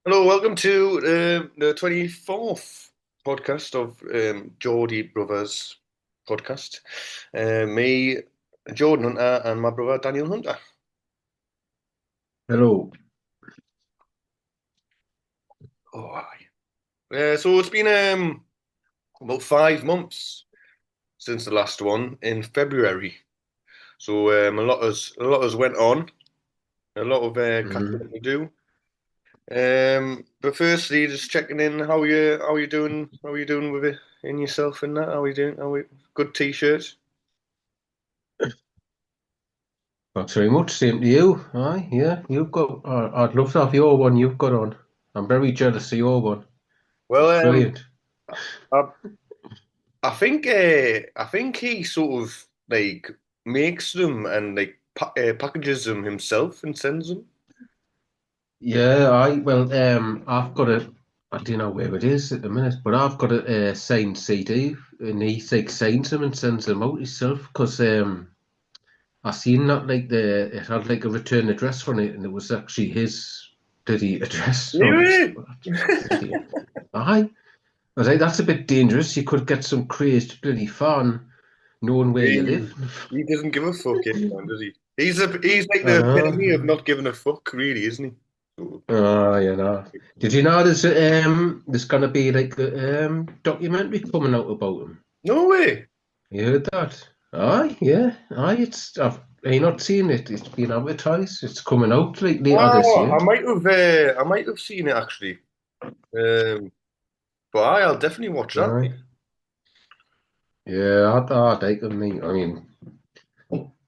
Hello, welcome to the 24th podcast of Geordie Brothers podcast. Me, Jordan Hunter, and my brother Daniel Hunter. Hello. Oh, aye. So it's been about 5 months since the last one in February. So a lot has went on, a lot of catching Mm. up to do. But firstly, just checking in. How you doing? How are you doing with it in yourself and that? How are you doing? Good t-shirt? Thanks very much. Same to you. Aye, yeah. You've got. I'd love to have your one you've got on. I'm very jealous of your one. Well, It's brilliant. I, I think he sort of like makes them and like packages them himself and sends them. Yeah. I've got it. I don't know where it is at the minute, but I've got a signed CD, and he like signs them and sends them out himself. Because I seen that it had like a return address on it, and it was actually his bloody address. So I was, Anyway, well, that's bloody. Aye. I was like, that's a bit dangerous. You could get some crazed bloody fan knowing where you he, live. he doesn't give a fuck, man, does he? He's like I the know. epitome of not giving a fuck, really, isn't he? So, Oh, you know. Did you know there's gonna be like a documentary coming out about him? no way. You heard that? Aye, yeah. Aye, I not seen it. It's been advertised. It's coming out like later this Oh, year. I might have seen it actually. Um, but I'll definitely watch that. Aye. Yeah, I'd like them. I mean,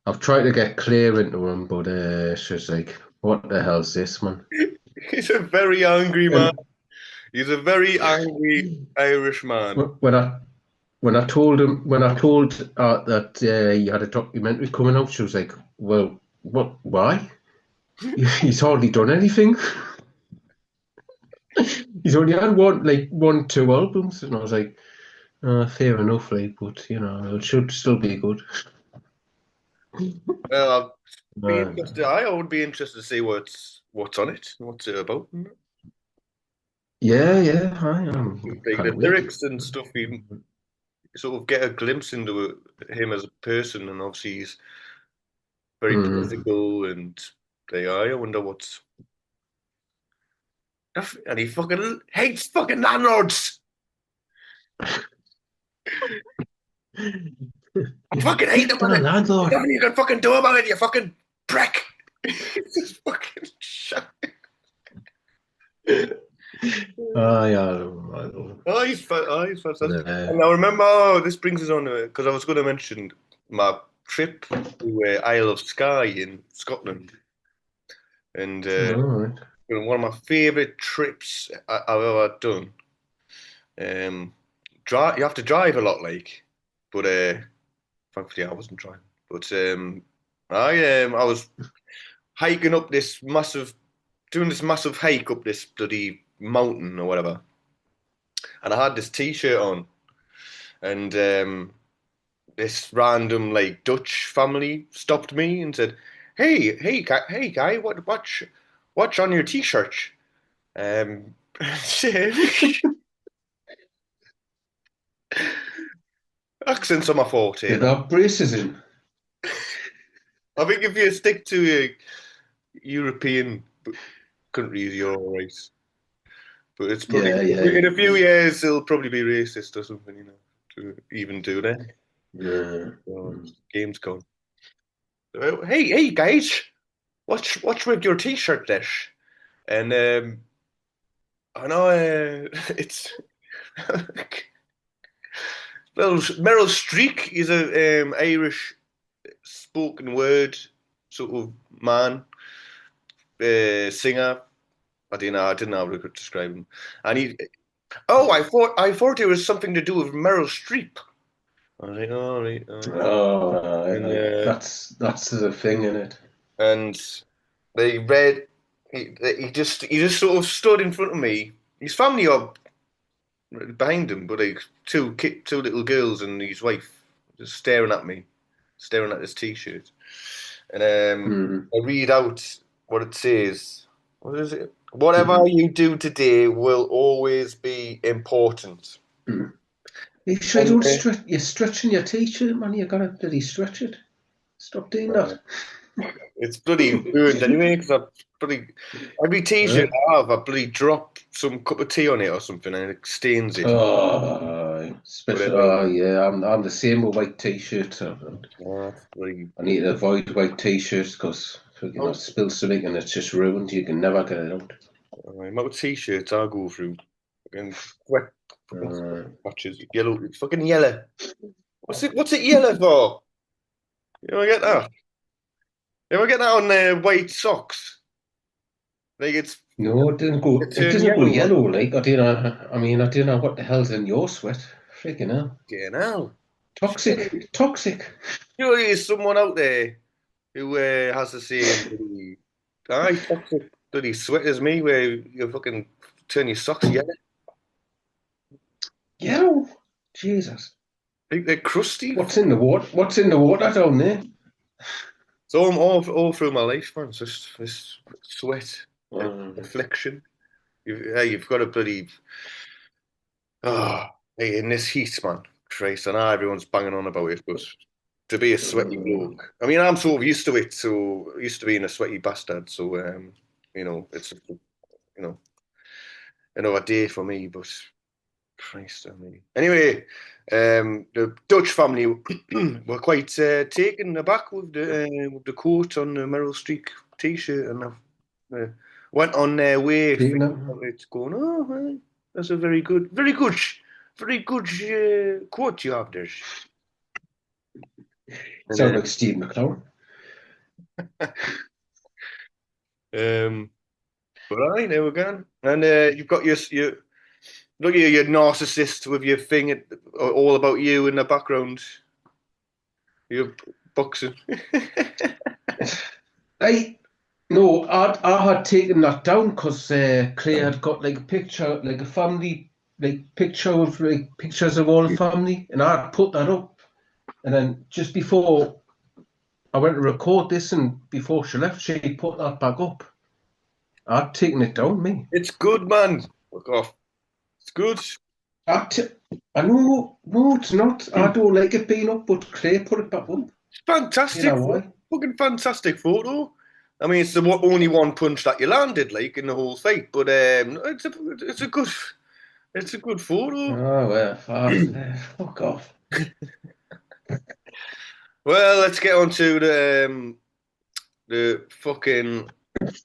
I've tried to get clear into him, but it's just like, what the hell's this, man? He's a very angry man. And He's a very angry Irish man. when I told that you had a documentary coming out, she was like, "Well, what? Why? He's hardly done anything. He's only had one, two albums." And I was like, "Fair enough, like, but it should still be good." Well, I'll be Uh, interested. I would be interested to see what's on it, what's it about. yeah, yeah, I Like the can't wait. lyrics and stuff, you sort of get a glimpse into him as a person, and obviously he's very Mm. political and they are. I wonder what's and he fucking hates fucking landlords. I fucking hate them, Get man. a There's landlord. nothing you can fucking do about it, you fucking prick. It's just fucking shit. Yeah, I know. Oh, he's fantastic. Uh, And I remember, this brings us on because I was going to mention my trip to Isle of Skye in Scotland, and all right. one of my favourite trips I've ever done. Um, you have to drive a lot, like, but thankfully I wasn't driving. But I was hiking up doing this massive hike up this bloody mountain or whatever, and I had this T-shirt on, and this random like Dutch family stopped me and said, hey guy, what's on your t-shirt?" Um, accents are my forte, They no? got braces in. I think if you stick to European countries, you're all right. But it's probably Yeah, yeah, in a few years it'll probably be racist or something, to even do that. yeah. So, Mm. game's gone. Hey guys, what's with your t-shirt there? And I know it's well, Meryl Streep is a Irish spoken word sort of man, singer. I didn't know how to describe him. And he, oh, I thought it was something to do with Meryl Streep. I was like, all right, all right. Oh, And that's the thing in it. and they read. He just sort of stood in front of me. His family are behind him, but like two little girls and his wife just staring at me, staring at this T-shirt. And Mm. I read out what it says. What is it? Whatever Mm-hmm. you do today will always be important. Mm. You sure you And don't stretch? You're stretching your t-shirt, man. You gotta bloody stretch it. Stop doing that. it's bloody ruined anyway because I bloody every t-shirt Uh, I have, I bloody drop some cup of tea on it or something and it stains it. oh, But special. Oh yeah, I'm the same with white t-shirts. it's bloody. I need to avoid white t-shirts because spill something and it's just ruined. You can never get it out. Amount of t-shirts I go through. Fucking wet, fucking Uh, patches, yellow, it's fucking yellow. What's it yellow for? You ever get that? You ever get that on white socks? Like no, it didn't go. it It turn doesn't go yellow. yellow. Like I don't know. I mean, I don't know what the hell's in your sweat. Freaking hell. Fucking hell. Toxic. Toxic. Surely there's someone out there who has the same bloody, toxic bloody sweat as me, where you fucking turn your socks yellow. Yellow. Jesus. Like they're crusty. What's in the water? What's in the water down there? So I'm all through my life, man. It's just this sweat, Um, affliction. You've got a bloody hey, in this heat, man. Christ, I know everyone's banging on about it, but to be a sweaty um, bloke, I mean, I'm sort of used to it. So used to being a sweaty bastard. So it's another day for me. But Christ, I mean, anyway, the Dutch family were quite taken aback with the quote on the Meryl Streep T-shirt, and uh, went on their way taking thinking them. about it, going, "Oh, well, that's a very good quote you have there." And Sound like Steve McClone. um, but I there we go. And you've got your look at your narcissist with your thing all about you in the background. You're boxing. I no, I had taken that down because Claire had got like a picture, like a family, like picture of like pictures of all the family, and I put that up. And then just before I went to record this, and before she left, she put that back up. I'd taken it down, me. It's good, man. Fuck off. It's good. I, t- I know, no, it's not. I don't like it being up, but Claire put it back up. It's Do you know fantastic. why? Fucking fantastic photo. I mean, it's the only one punch that you landed, like in the whole fight, but it's a good photo. Oh well, fuck off. Well, let's get on to the fucking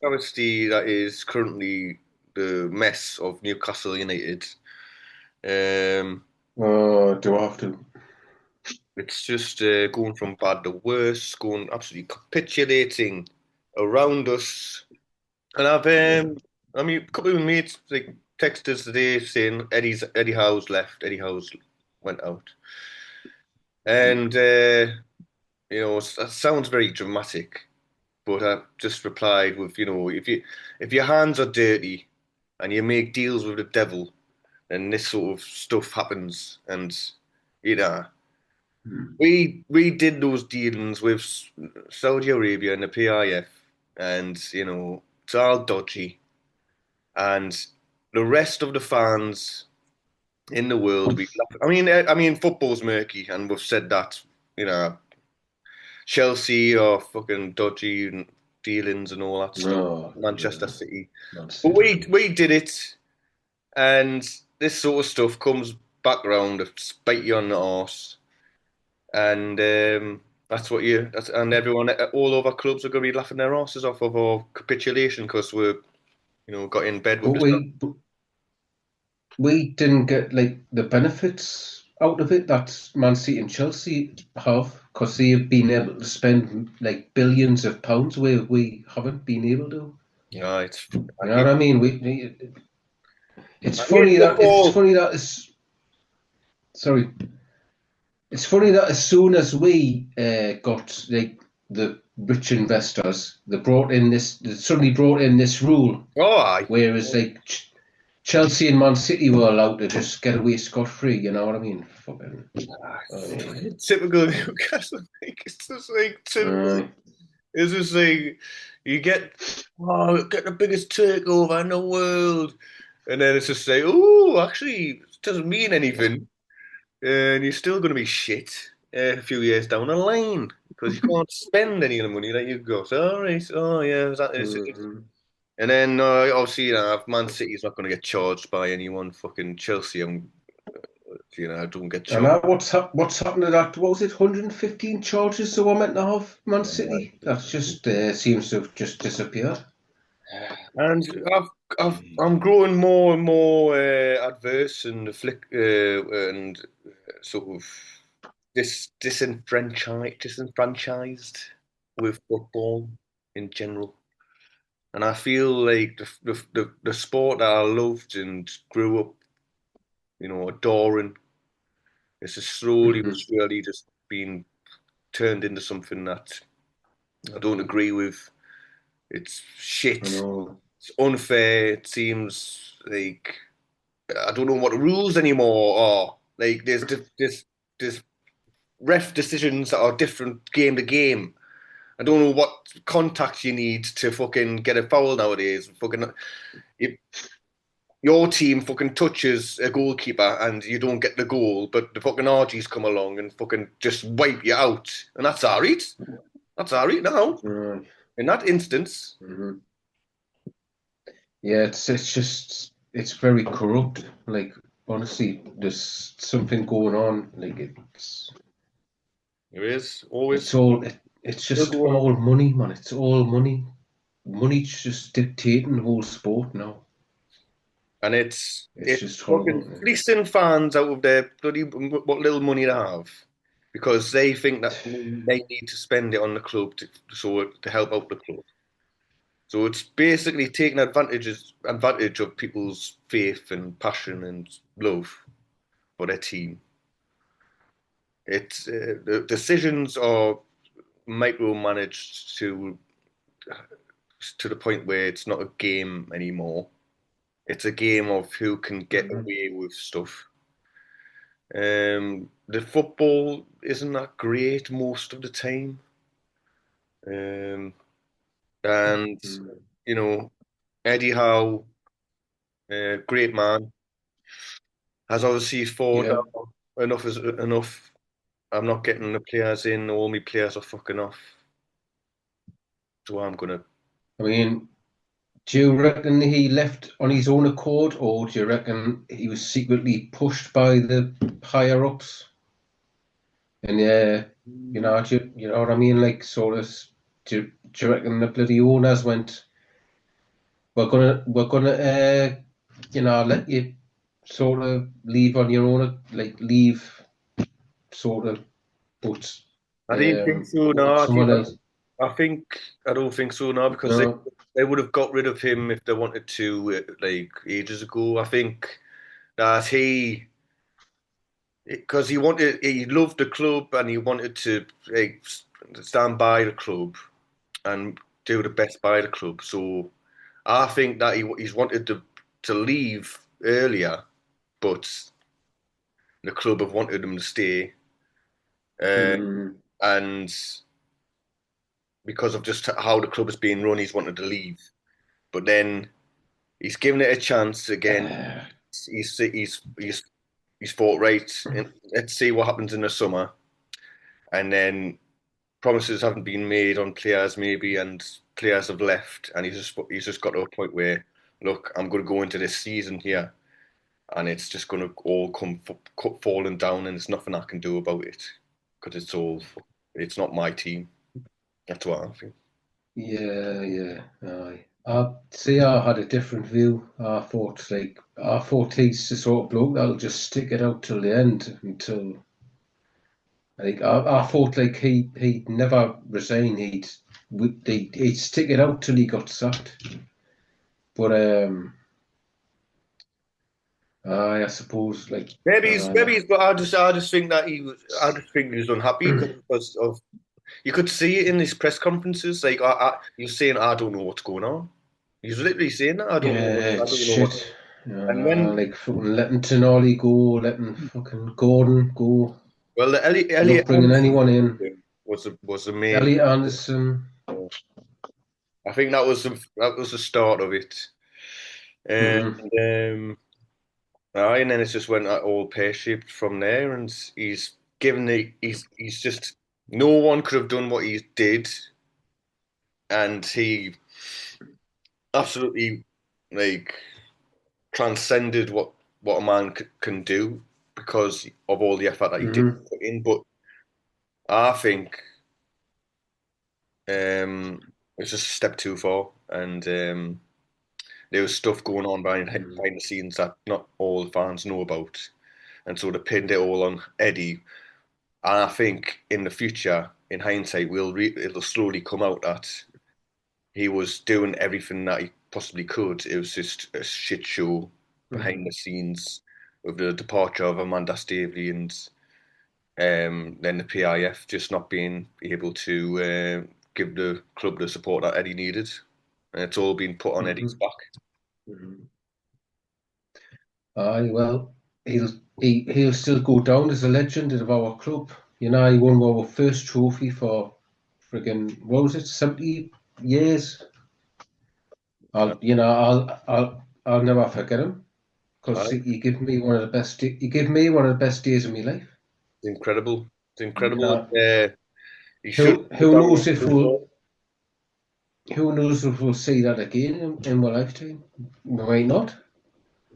travesty that is currently the mess of Newcastle United. Um, Oh, do I have to? it's just going from bad to worse, going absolutely capitulating around us. And I mean, a couple of mates like texted us today saying Eddie Howe's left, Eddie Howe's went out, and that sounds very dramatic. But I just replied with, if your hands are dirty and you make deals with the devil, then this sort of stuff happens. And you know, Hmm. we did those dealings with Saudi Arabia and the PIF, and it's all dodgy. And the rest of the fans in the world, I mean, football's murky, and we've said that. Chelsea are fucking dodgy and dealings and all that stuff. No, Manchester City, Man but City. we did it, and this sort of stuff comes back round to spite you on the arse, and and everyone all over clubs are going to be laughing their asses off of our capitulation because we're got in bed with But the. we didn't get like the benefits out of it that Man City and Chelsea have because they have been able to spend like billions of pounds where we haven't been able to. Yeah, You know what I mean? It's I hate funny that football. it's sorry. It's funny that as soon as we got like the rich investors, they suddenly brought in this rule, Oh, aye. whereas like Chelsea and Man City were allowed to just get away scot free. You know what I mean? Fucking, Typical Newcastle. Like, it's just like typical. uh, It's just like You get the biggest takeover in the world, and then it's just like, oh, actually, it doesn't mean anything, and you're still going to be shit a few years down the line because you can't spend any of the money that you got. So, all right, oh yeah, that is it. Mhm. And then obviously, if Man City's not going to get charged by anyone, fucking Chelsea, don't get And charged. now what's happened to that? What was it? 115 charges they were meant to have Man City. That's just seems to have just disappeared. And I'm growing more and more adverse and sort of disenfranchised with football in general. And I feel like the sport that I loved and grew up, adoring, is just slowly but Mhm. surely just being turned into something that I don't agree with. It's I shit. know. It's unfair. It seems like I don't know what the rules anymore are. Like there's ref decisions that are different game to game. I don't know what contact you need to fucking get a foul nowadays. Fucking you, your team fucking touches a goalkeeper and you don't get the goal, but the fucking RGs come along and fucking just wipe you out, and that's alright. That's alright now. Right. In that instance, Mhm. Yeah, it's just it's very corrupt. Like honestly, there's something going on. Like there is it's always all it's still just going on. all money, man. It's all money. Money's just dictating the whole sport now. And It's it's just fucking horrible. fleecing fans out of their bloody what little money they have because they think that they need to spend it on the club to help out the club. So it's basically taking advantage of people's faith and passion and love for their team. The decisions are micromanaged to the point where it's not a game anymore. It's a game of who can get Mhm. away with stuff. The football isn't that great most of the time. Um, and, Mhm. you know, Eddie Howe, great man, has obviously thought, Yeah, "Oh, enough is enough. I'm not getting the players in. All my players are fucking off. So I'm going to." I mean, do you reckon he left on his own accord, or do you reckon he was secretly pushed by the higher ups? And you know what I mean? Like, sort of, do you reckon the bloody owners went, we're gonna let you sort of leave on your own, like leave, sort of, but I didn't think so. we'll get No, someone else. I think I don't think so now because No, they would have got rid of him if they wanted to, like ages ago. I think that because he loved the club and he wanted to like stand by the club and do the best by the club. So I think that he's wanted to leave earlier, but the club have wanted him to stay, uh, mm, and because of just how the club is being run, he's wanted to leave. But then he's given it a chance again. uh, He's thought right. Let's see what happens in the summer, and then promises haven't been made on players maybe, and players have left, and he's just got to a point where, look, I'm going to go into this season here, and it's just going to all come falling down, and there's nothing I can do about it because it's not my team. That's what I think. yeah, yeah. Aye. I see. I had a different view. I thought he's the sort of bloke that'll just stick it out till the end until I thought like he'd never resign. He'd stick it out till he got sacked. But I suppose like Maybe he's got. I just think that he was. I just think he was unhappy because of. You could see it in his press conferences. Like he was saying, "I don't know what's going on." He was literally saying that. yeah, I it's don't know what. shit. And when Like fucking letting Tonali go, letting fucking Gordon go. well, the Love Elliot bringing Anderson anyone in. was the main. Elliot Anderson. I think that was the start of it, and Hmm. and then it's just went all pear shaped from there, and he's just no one could have done what he did, and he absolutely like transcended what a man can do because of all the effort that he did Hmm. put in. But I think it's just a step too far, and there was stuff going on behind the scenes that not all fans know about, and so they pinned it all on Eddie. And I think in the future, in hindsight, it'll slowly come out that he was doing everything that he possibly could. It was just a shit show behind the Hmm. scenes with the departure of Amanda Staveley and then the PIF just not being able to give the club the support that Eddie needed. And it's all been put on Eddie's Hmm. back. Hmm. Aye, well, he'll still go down as a legend of our club. You know, he won our first trophy for friggin' what was it, 70 years? Uh, I'll never forget him because aye, he gave me one of the best days of my life. it's incredible. It's You incredible. know, He should have done more. who knows if we'll see that again in my lifetime? We might not.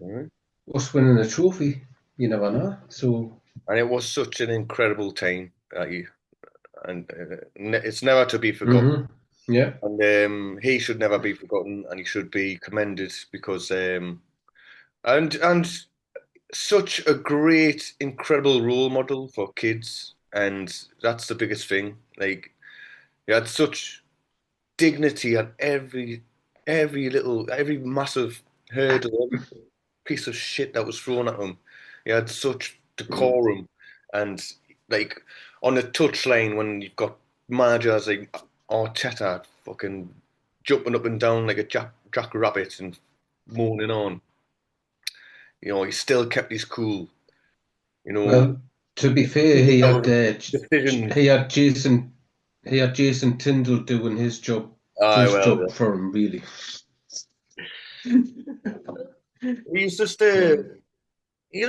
Mhm. Us winning a trophy, you never know. So, And it was such an incredible time and it's never to be forgotten. hmm, yeah, And he should never be forgotten, and he should be commended because and such a great, incredible role model for kids, and that's the biggest thing. Like he had such dignity at every massive hurdle, every piece of shit that was thrown at him. He had such mm, decorum, and like on the touchline when you've got managers like Arteta fucking jumping up and down like a jack rabbit and moaning on. He still kept his cool. You know, well, to be fair, even though decisions. he had Jason Tyndall doing Aye, his well, job for him, really. he's just he,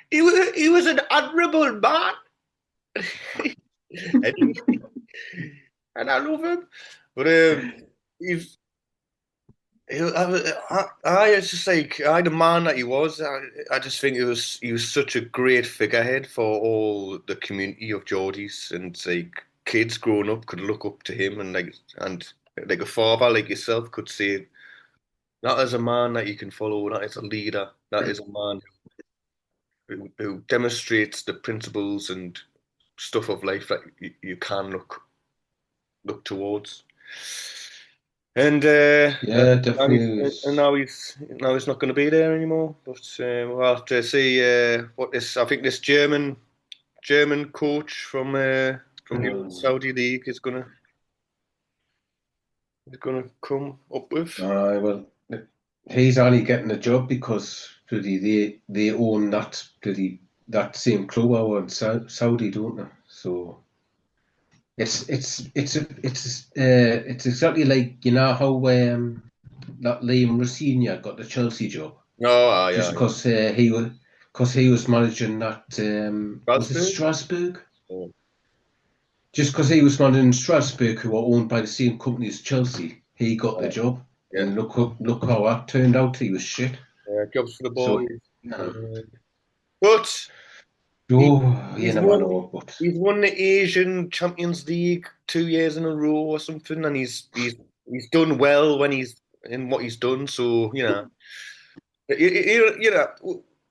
he was an admirable man, and, and I love him. But he's it's just like the man that he was. I just think he was such a great figurehead for all the community of Geordies and like kids growing up could look up to him and like a father like yourself could say that is a man that you can follow. That is a leader. That is a man who demonstrates the principles and stuff of life that you can look towards. And Yeah, now he's definitely and is. now he's not going to be there anymore. But we'll have to see what this. I think this German coach from the old Um, Saudi league is gonna come up with. well, he's only getting a job because they own that same club over in Saudi, don't they? So it's exactly like how that Liam Rossini got the Chelsea job Oh, just yeah, because he was managing that was it Strasbourg. Strasbourg? Oh, Just because he was managing Strasbourg, who are owned by the same company as Chelsea, he got the oh, job. yeah, And look how that turned out. He was shit. yeah, jobs for the So, boys. um, Uh, but he, oh, you he's never won know. But he's won the Asian Champions League 2 years in a row or something, and he's done well when he's in what he's done. So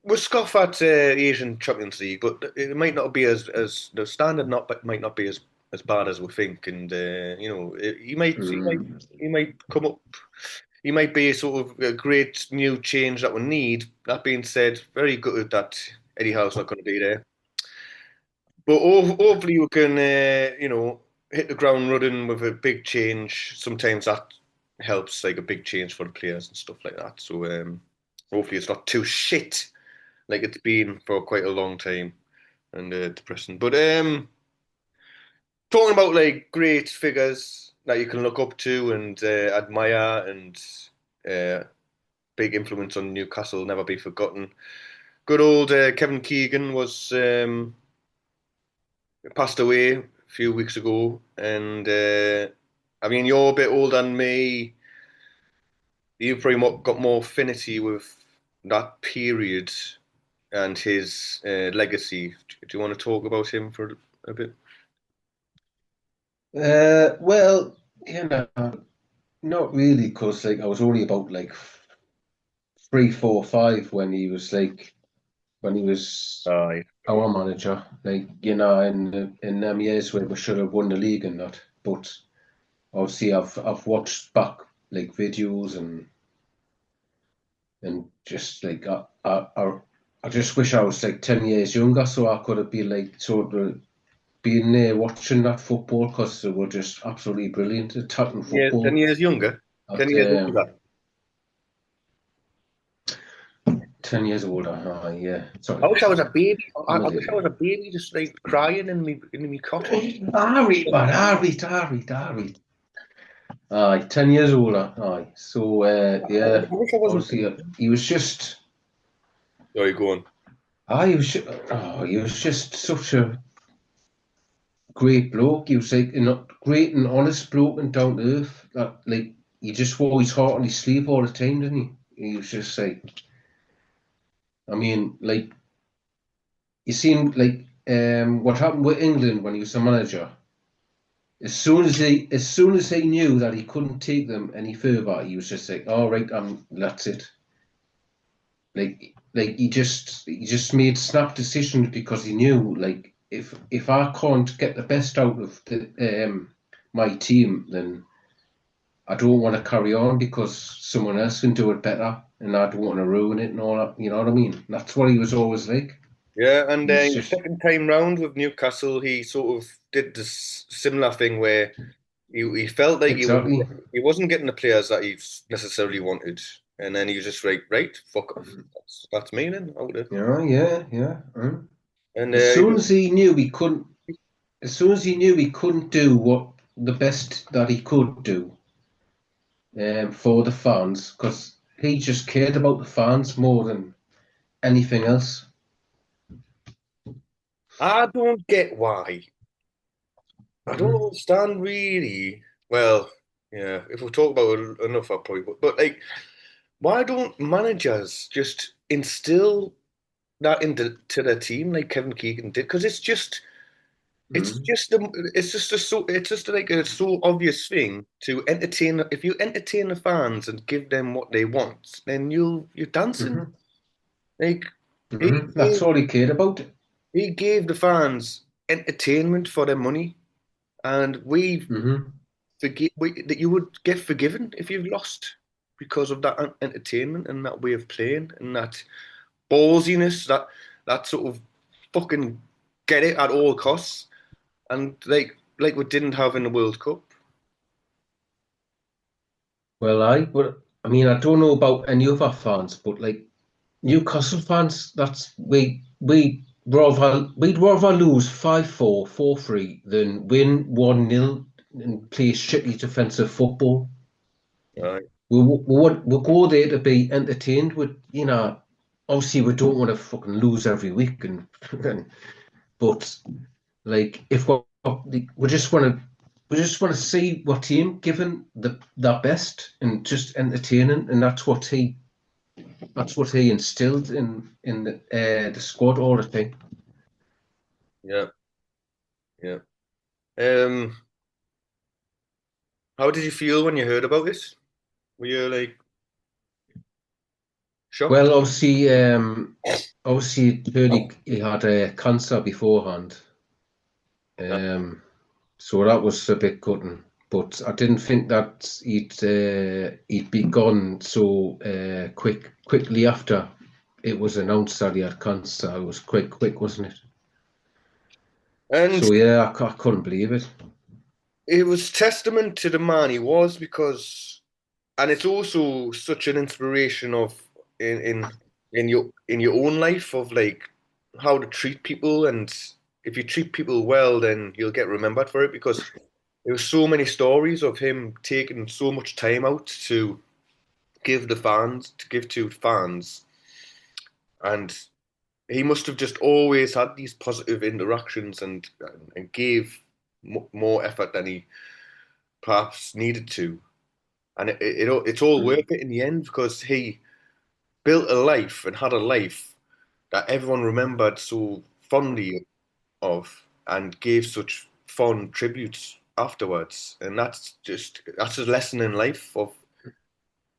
we scoff at Asian Champions League, but it might not be as the standard not might not be as bad as we think, and he might he might mm, he might come up. He might be sort of a great new change that we need. That being said, very good that Eddie Howe's not going to be there. But hopefully we can, hit the ground running with a big change. Sometimes that helps, like a big change for the players and stuff like that. So hopefully it's not too shit like it's been for quite a long time and depressing. But talking about like great figures. that you can look up to and admire, and uh, big influence on Newcastle, never be forgotten. Good old Kevin Keegan was passed away a few weeks ago, and I mean, you're a bit older than me. You've probably got more affinity with that period and his legacy. Do you want to talk about him for a bit? Well, you know, not really, because like I was only about like three, four, five when he was Aye. our manager. Like in them years where we should have won the league and that. But obviously, I've watched back like videos and just like I just wish I was like 10 years younger so I could have been like sort of being there watching that football because they were just absolutely brilliant attacking Yeah, 10 football. years younger. 10 At years older. 10 years older, yeah. I Sorry, wish I was a baby. I'm a I wish I was little. a baby just like crying in me cot. Harry, man, Harry. Aye, 10 years older. Aye, so yeah, I wish I wasn't. obviously he was just. Sorry, go on. He was just such a great bloke. He was like a great and honest bloke and down to earth. That like he just wore his heart on his sleeve all the time, didn't he? He was just like, I mean, like you seen like what happened with England when he was the manager. As soon as he knew that he couldn't take them any further, he was just like, all right, that's it. Like he just made snap decisions because he knew like if I can't get the best out of my team, then I don't want to carry on because someone else can do it better, and I don't want to ruin it and all that. You know what I mean? That's what he was always like. Yeah, and He's the just second time round with Newcastle, he sort of did this similar thing where he felt like exactly. he wasn't getting the players that he necessarily wanted, and then he was just like, right, fuck off. That's me then. Out there. Yeah. And As soon as he knew he couldn't, as soon as he knew he couldn't do what the best that he could do for the fans, because he just cared about the fans more than anything else. I don't get why. I don't Mhm. understand really. Well, yeah, if we talk about it enough, I probably would. But like, why don't managers just instill that into to their team like Kevin Keegan did? Because Mhm. it's just like a so obvious thing to entertain. If you entertain the fans and give them what they want, then you're dancing. Mhm. Like he That's gave, all he cared about. he gave the fans entertainment for their money, and Hmm that you would get forgiven if you've lost because of that entertainment and that way of playing and that ballsiness, that sort of fucking get it at all costs, and like we didn't have in the World Cup. Well, I mean, I don't know about any other fans, but like Newcastle fans, we'd rather lose 5-4, 4-3 than win 1-0 and play shitty defensive football. Right. We'll go there to be entertained with, obviously we don't want to fucking lose every week but like if we just want to we just want to see what team giving their best and just entertaining, and that's what he instilled in the squad all the time. Yeah, yeah. Um, how did you feel when you heard about this? Were you like shocked? Well, obviously, he had cancer beforehand, Uh, so that was a bit gutting. But I didn't think that he'd be gone so quickly after it was announced that he had cancer. It was quite quick, wasn't it? And So yeah, I couldn't believe it. it was testament to the man he was because, and it's also such an inspiration of in in in your own life of like how to treat people, and if you treat people well, then you'll get remembered for it because there was so many stories of him taking so much time out to give to fans, and he must have just always had these positive interactions and gave more effort than he perhaps needed to, and it's all Mm, worth it in the end because he built a life and had a life that everyone remembered so fondly of and gave such fond tributes afterwards. And that's a lesson in life of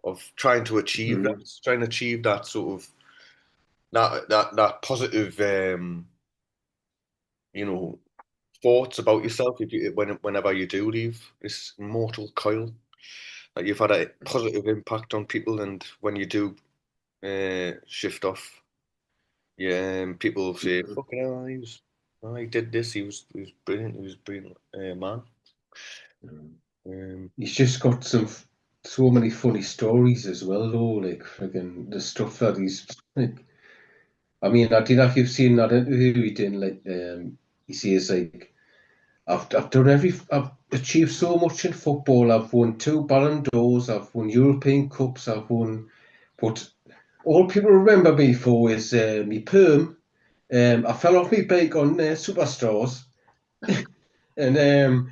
mm, trying to achieve that sort of that positive you know thoughts about yourself whenever you do leave this mortal coil. That you've had a positive impact on people, and when you do shift off, yeah, people say, mm, "Fucking hell, he did this. He was brilliant. He was a brilliant man." mm. Um, He's just got so many funny stories as well, though. Like friggin' the stuff that he's like. I mean, I don't know if you've seen that interview he did. Like, he says like, I've achieved so much in football. I've won 2 Ballon d'Ors. I've won European Cups. I've won, but all people remember me for is me perm. I fell off my bike on Superstars, and the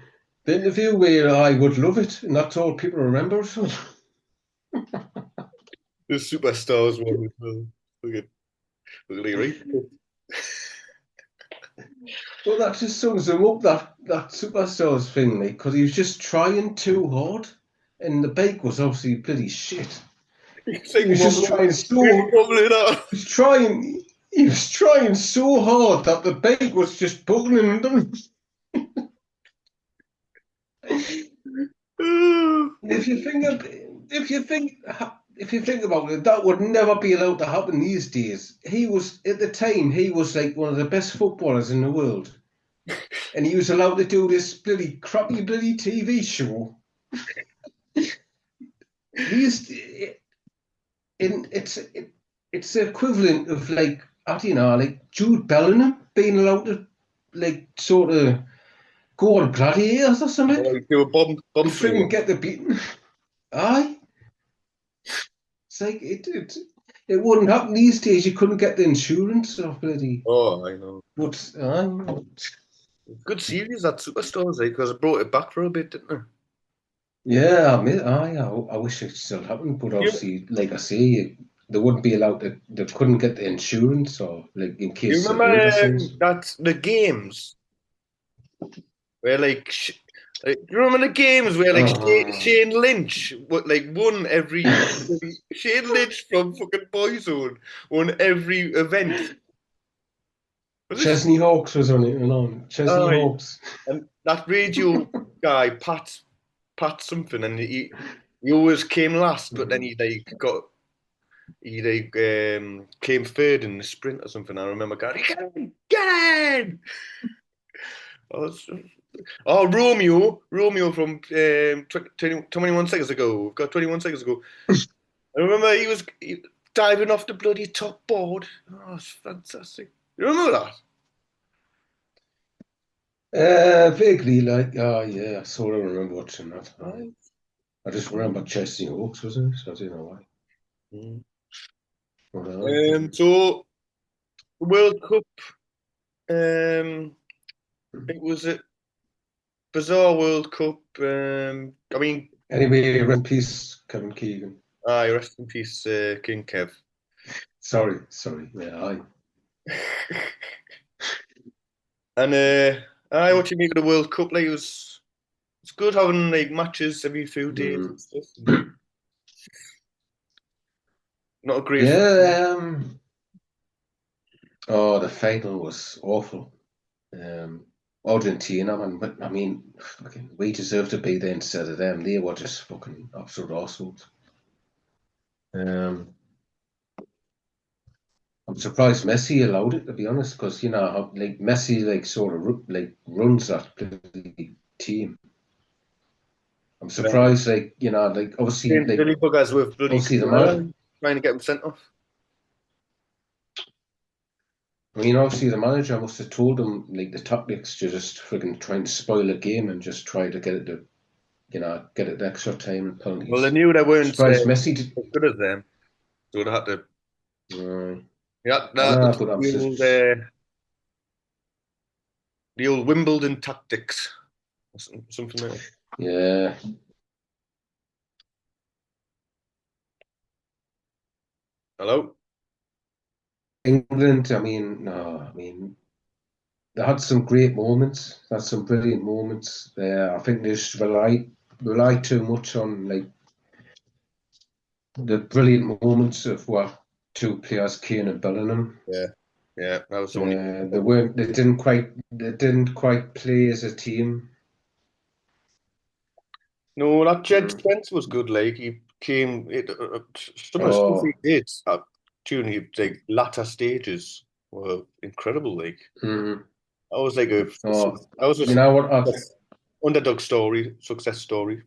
interview where I would love it, and that's all people remember. So, the superstars one as well. Look at right. well, that just sums him up. That Superstars thing, like, because he was just trying too hard, and the bike was obviously bloody shit. It's He like was just wobbling, trying really so. wobbling out. He was trying. He was trying so hard that the bike was just buckling him. If you think of, if you think about it, that would never be allowed to happen these days. He was at the time he was like one of the best footballers in the world, and he was allowed to do this bloody crappy bloody TV show. These, it's the equivalent of like I don't know, like Jude Bellingham being allowed to like sort of go on gladiators or something Like do a and bobsleigh. frigging get the beating. Aye, it's like it wouldn't happen these days. You couldn't get the insurance or bloody. Oh, I know. But Good series that superstars, because it brought it back for a bit, didn't it? yeah, I wish it still happened. But You obviously, like I say, they wouldn't be allowed to. They couldn't get the insurance or like in you case of remember hurt or something. that the games where you remember the games where Oh. Shane Lynch won Shane Lynch from fucking Boyzone won every event. Was this? Chesney Hawks was on it and on. Chesney Aye, Hawks. and that radio guy Pat something, and he always came last, but then Mm. he came third in the sprint or something. I remember going, get in! I was, oh, Romeo from 21 seconds ago. We've got 21 seconds ago. I remember he diving off the bloody top board. Oh, it's fantastic. You remember that? Vaguely, like, oh yeah, I sort of remember watching that. Right. I just remember Chesney Hawks, wasn't it? So I don't know why. Mm. But, So the World Cup, it was a bizarre World Cup. I mean, anyway, rest in peace, Kevin Keegan. rest in peace, King Kev. Sorry. Yeah, I. And what do you make of the World Cup? Like, it's good having like matches every few days and Mm. stuff. And not a great football. Yeah. Oh, the final was awful. Um, Argentina, man. But I mean, fucking, we deserve to be there instead of them. They were just fucking absolute arseholes. Um, I'm surprised Messi allowed it, to be honest, because you know how like Messi like sort of like runs that bloody team. I'm Um, surprised, like like Silly buggers with bloody obviously the man. Casemiro trying to get him sent off. I mean, obviously the manager must have told him like the tactics to just frigging trying to spoil a game and just try to get it to get it to extra time and Well, they penalties. knew they weren't Surprised Messi did. as good as them, so they had to. Uh, Yeah, I that know, was but I'm the old Wimbledon tactics, something like that. yeah. Hello. England. I mean, no, I mean they had some great moments. They had some brilliant moments there. I think they just rely too much on like the brilliant moments of what two players, Kane and Bellingham. Yeah, yeah, that was the only. They didn't quite play as a team. No, that Jed Mm. Spence was good. Like he came, some of the stuff he Oh, did during the like latter stages were incredible. Like mm. I was like Oh, I was you just know what? underdog story, success story.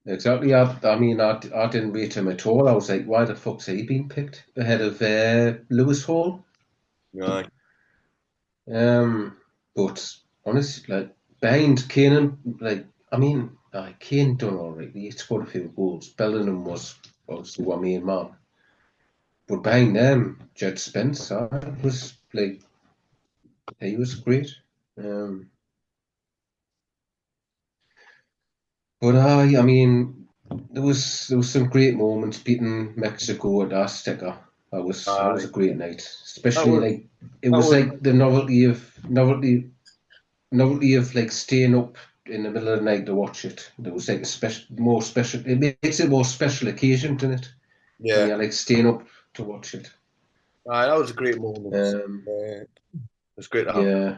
Exactly. I mean, I didn't rate him at all. I was like, why the fuck's he been picked ahead of Lewis Hall? Yeah, Um, but honestly, like behind Kane, like I mean, Kane done all right. He scored a few goals. Bellingham was obviously one main man, but behind them, Jed Spence, was like he was great. Um, but I mean, there was some great moments beating Mexico at Azteca. That was aye, a great night, that especially was like it that was was like the novelty of like staying up in the middle of the night to watch it. There was like a more special. It makes it more special occasion, doesn't it? When yeah, you're like staying up to watch it. aye, that was a great moment. Um, It was great to have. yeah,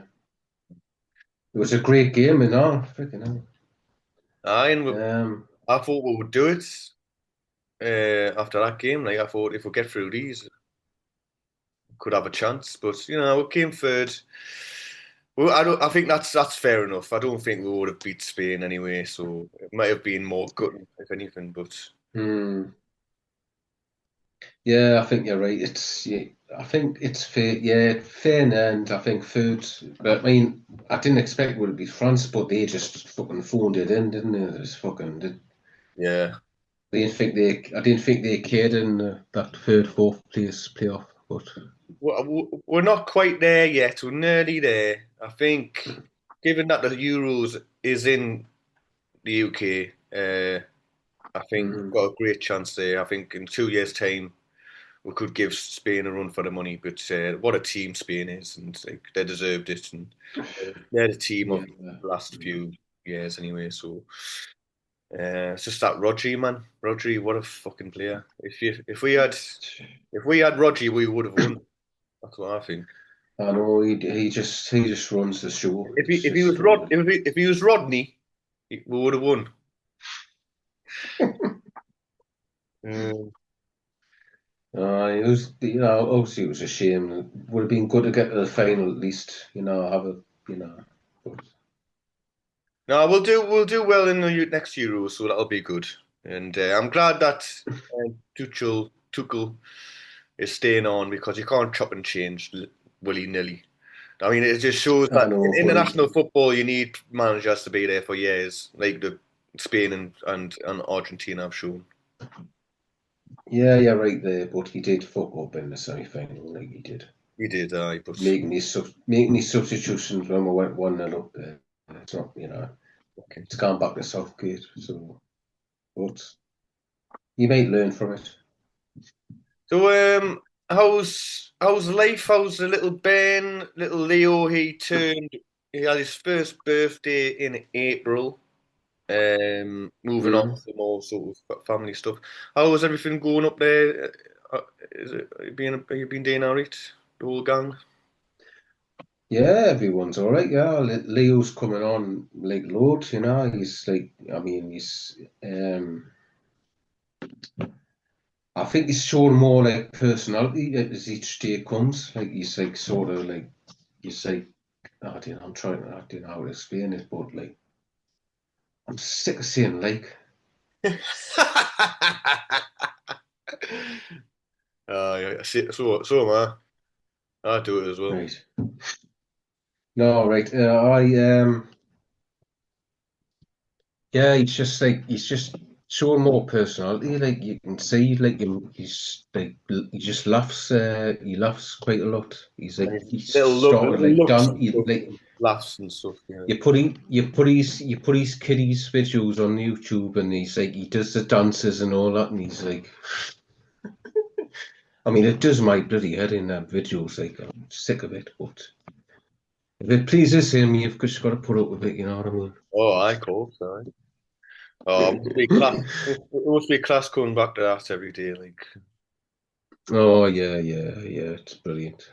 it was a great game and all. Freaking Aye, and hell. I thought we would do it after that game. Like I thought, if we get through these, we could have a chance. But we came third. Well, I don't. I think that's fair enough. I don't think we would have beat Spain anyway, so it might have been more gutting if anything. But Hmm. Yeah, I think you're right. I think it's fair. Yeah, fair in the end. I think food. But I mean, I didn't expect it would be France, but they just fucking phoned it in, didn't they? They just fucking did. yeah, I didn't think they cared in that third, fourth place playoff. But we're not quite there yet. We're nearly there. I think, given that the Euros is in the UK, I think we've mhm. got a great chance there. I think in 2 years' time we could give Spain a run for the money. But what a team Spain is, and like they deserved it, and they're the team of Yeah, the last few years anyway. So it's just that Rodri man, Rodri, what a fucking player! If we had Rodri, we would have won. That's what I think. I know he just runs the show. If he It's if he just was Rod unbelievable. if he was Rodney, we would have won. Mm, Obviously it was a shame. It would have been good to get to the final at least. Have a you know. But, no, we'll do well in the next Euro, so that'll be good. And I'm glad that Tuchel is staying on because you can't chop and change willy nilly. I mean, it just shows I that in know, but international football, you need managers to be there for years, like the Spain and Argentina have shown. yeah, you're right there. But he did fuck up in the semi-final, like he did, He did, but making these substitutions when we went 1-0 up there. It's not, okay. it's gone back to Southgate. So, but you might learn from it. So, how's life? How's the little Ben, little Leo? He had his first birthday in April. Moving on Mm. to more sort of family stuff. How is everything going up there? Is it are you been doing all right? The whole gang? Yeah, everyone's all right. Yeah, Leo's coming on like loads. He's like, I mean, I think he's showing more like personality as each day comes. Like he's like sort of like he's like I don't know how to explain it, but like I'm sick of saying like Oh, So am I. I do it as well. Right. No, right. I Yeah, he's just showing more personality. Like you can see, like he's like he just laughs. He laughs quite a lot. And his He's started little like looks done. and stuff, and laughs and stuff. Yeah. You put his kiddies videos on YouTube, and he's like he does the dances and all that, and he's like, I mean, it does my bloody head in that videos. Like I'm sick of it, but if it pleases him, you've just got to put up with it. You know what I mean? Oh, I cool. Sorry. Oh, it must be class. It must be class coming back to that every day. Like, Oh yeah. It's brilliant.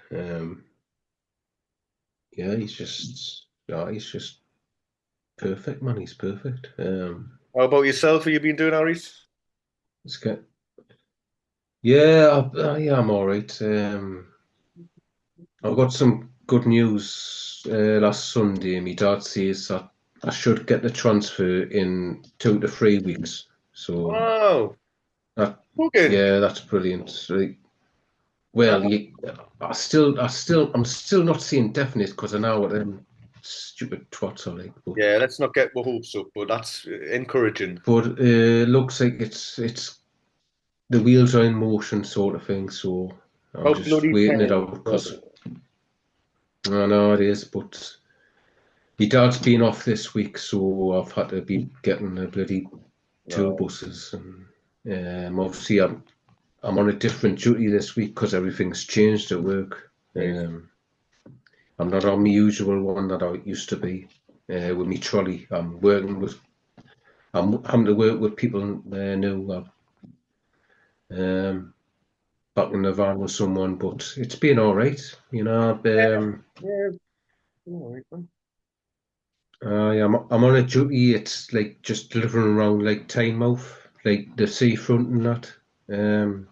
Yeah, he's just perfect, man. He's perfect. how about yourself? Have you been doing alright? It's got, yeah, yeah, I'm all right. I got some good news last Sunday. My dad says that I should get the transfer in 2 to 3 weeks. So Wow, that, cooking. yeah, that's brilliant. Like, well, I'm still not seeing definite because I know what them stupid twats are like. Yeah, let's not get my hopes up, but that's encouraging. But looks like it's the wheels are in motion, sort of thing. So I'm About just bloody waiting it penny. out because I know it is, but my dad's been off this week, so I've had to be getting the bloody tour No, buses, and obviously I'm on a different duty this week because everything's changed at work. right. I'm not on my usual one that I used to be with me trolley. I'm having to work with people now. Um, Back in the van with someone, but it's been all right. You know, Yeah, yeah. All right, man. I'm on a duty. It's like just delivering around like Tynemouth, like the seafront and that. Um,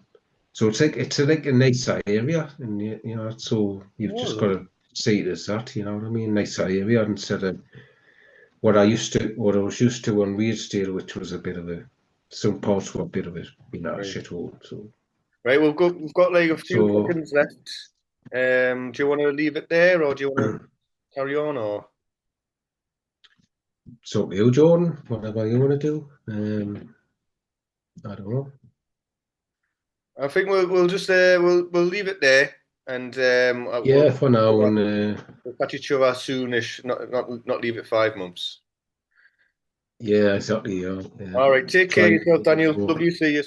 so it's like a nicer area, and you know, so you've All just got right. to see it as that. You know what I mean? Nicer area instead of what I was used to on Weirdsdale, which was a bit of a some parts were a bit of a Right. shithole. So Right, we've got like a few so seconds left. Do you want to leave it there, or do you want to carry on, or? so up to you, Jordan, whatever you want to do. I don't know. I think we'll just we'll leave it there, and Yeah, for now, we'll and catch each other soonish. Not leave it 5 months. yeah, exactly. Yeah, yeah. All right, take care of Try. yourself, Daniel. Lovely to see you.